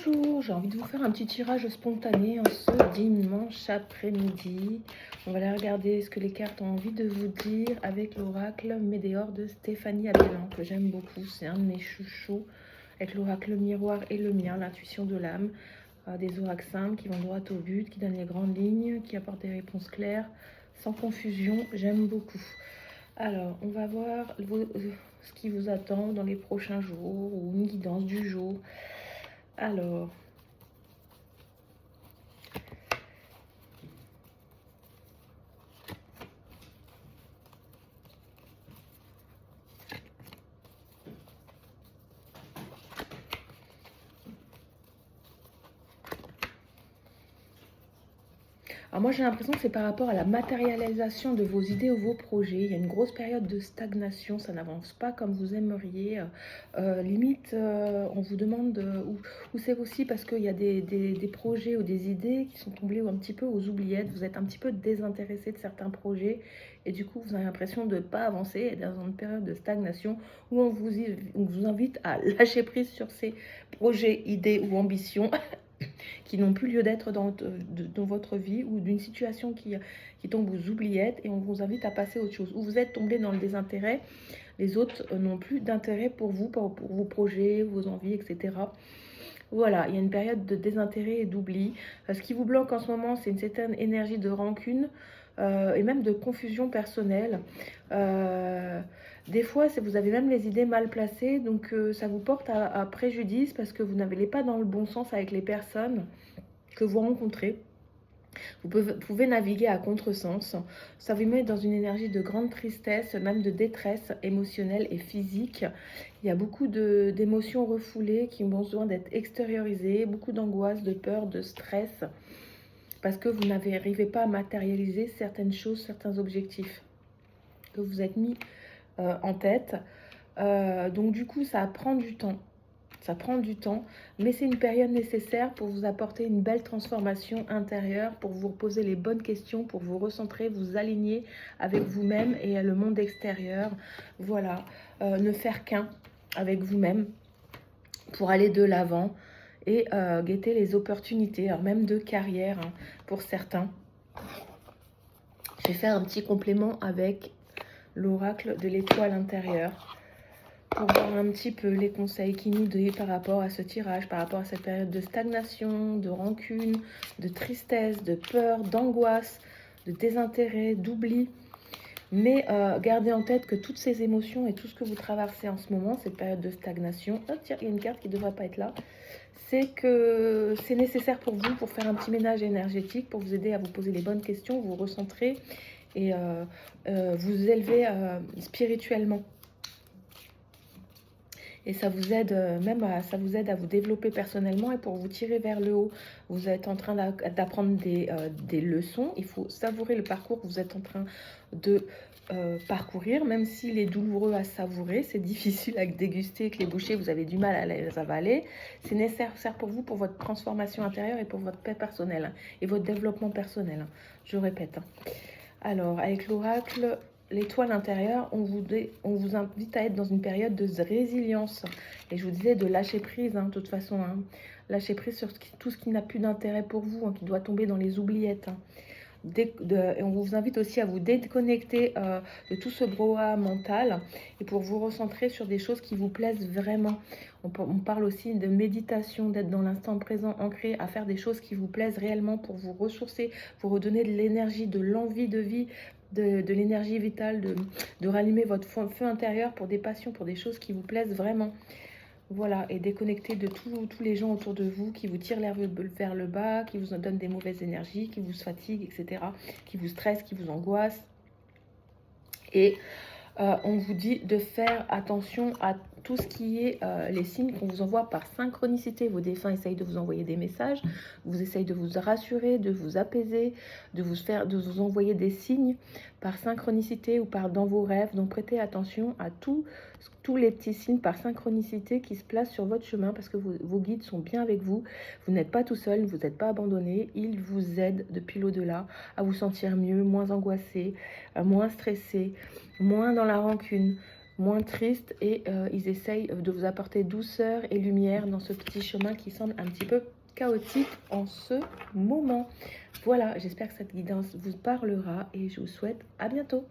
Bonjour, j'ai envie de vous faire un petit tirage spontané en ce dimanche après-midi. On va aller regarder ce que les cartes ont envie de vous dire avec l'oracle Médéor de Stéphanie Abellan, que j'aime beaucoup. C'est un de mes chouchous, avec l'oracle miroir et le mien, l'intuition de l'âme. Des oracles simples qui vont droit au but, qui donnent les grandes lignes, qui apportent des réponses claires, sans confusion. J'aime beaucoup. Alors, on va voir ce qui vous attend dans les prochains jours ou une guidance du jour. Alors, moi j'ai l'impression que c'est par rapport à la matérialisation de vos idées ou vos projets. Il y a une grosse période de stagnation, ça n'avance pas comme vous aimeriez. Limite, on vous demande où c'est aussi parce qu'il y a des projets ou des idées qui sont tombés un petit peu aux oubliettes. Vous êtes un petit peu désintéressé de certains projets et du coup vous avez l'impression de ne pas avancer dans une période de stagnation où on vous invite à lâcher prise sur ces projets, idées ou ambitions qui n'ont plus lieu d'être dans votre vie ou d'une situation qui tombe aux oubliettes et on vous invite à passer à autre chose. Ou vous êtes tombé dans le désintérêt, les autres n'ont plus d'intérêt pour vous, pour vos projets, vos envies, etc. Voilà, il y a une période de désintérêt et d'oubli. Ce qui vous bloque en ce moment, c'est une certaine énergie de rancune et même de confusion personnelle. Des fois, vous avez même les idées mal placées, donc ça vous porte à préjudice parce que vous n'allez pas dans le bon sens avec les personnes que vous rencontrez. Vous pouvez naviguer à contresens. Ça vous met dans une énergie de grande tristesse, même de détresse émotionnelle et physique. Il y a beaucoup d'émotions refoulées qui ont besoin d'être extériorisées, beaucoup d'angoisse, de peur, de stress, parce que vous n'arrivez pas à matérialiser certaines choses, certains objectifs que vous êtes mis en tête. Donc du coup, ça prend du temps. Ça prend du temps, mais c'est une période nécessaire pour vous apporter une belle transformation intérieure, pour vous poser les bonnes questions, pour vous recentrer, vous aligner avec vous-même et le monde extérieur. Voilà, ne faire qu'un avec vous-même pour aller de l'avant et guetter les opportunités, alors même de carrière hein, pour certains. Je vais faire un petit complément avec l'oracle de l'étoile intérieure pour voir un petit peu les conseils qu'il nous donnent par rapport à ce tirage, par rapport à cette période de stagnation, de rancune, de tristesse, de peur, d'angoisse, de désintérêt, d'oubli. Mais gardez en tête que toutes ces émotions et tout ce que vous traversez en ce moment, cette période de stagnation, oh tiens, il y a une carte qui ne devrait pas être là, c'est que c'est nécessaire pour vous, pour faire un petit ménage énergétique, pour vous aider à vous poser les bonnes questions, vous recentrer et vous élever spirituellement. Et ça vous aide ça vous aide à vous développer personnellement et pour vous tirer vers le haut. Vous êtes en train d'apprendre des leçons. Il faut savourer le parcours que vous êtes en train de parcourir, même s'il est douloureux à savourer. C'est difficile à déguster, que les bouchées, vous avez du mal à les avaler. C'est nécessaire pour vous, pour votre transformation intérieure et pour votre paix personnelle et votre développement personnel. Je répète. Alors, avec l'oracle... L'étoile intérieure, on vous invite à être dans une période de résilience. Et je vous disais de lâcher prise, hein, de toute façon. Hein. Lâcher prise sur tout ce qui n'a plus d'intérêt pour vous, hein, qui doit tomber dans les oubliettes. Hein. Et on vous invite aussi à vous déconnecter de tout ce brouhaha mental et pour vous recentrer sur des choses qui vous plaisent vraiment. On parle aussi de méditation, d'être dans l'instant présent, ancré, à faire des choses qui vous plaisent réellement pour vous ressourcer, pour redonner de l'énergie, de l'envie de vie, de l'énergie vitale, de rallumer votre feu intérieur pour des passions, pour des choses qui vous plaisent vraiment. Voilà, et déconnecter de tous les gens autour de vous qui vous tirent vers le bas, qui vous donnent des mauvaises énergies, qui vous fatiguent, etc., qui vous stressent, qui vous angoissent. Et on vous dit de faire attention à tout ce qui est les signes qu'on vous envoie par synchronicité. Vos défunts essayent de vous envoyer des messages, vous essayent de vous rassurer, de vous apaiser, de vous envoyer des signes par synchronicité ou dans vos rêves. Donc prêtez attention à tous les petits signes par synchronicité qui se placent sur votre chemin parce que vos guides sont bien avec vous. Vous n'êtes pas tout seul, vous n'êtes pas abandonné. Ils vous aident depuis l'au-delà à vous sentir mieux, moins angoissé, moins stressé, moins dans la rancune, moins triste et ils essayent de vous apporter douceur et lumière dans ce petit chemin qui semble un petit peu chaotique en ce moment. Voilà, j'espère que cette guidance vous parlera et je vous souhaite à bientôt.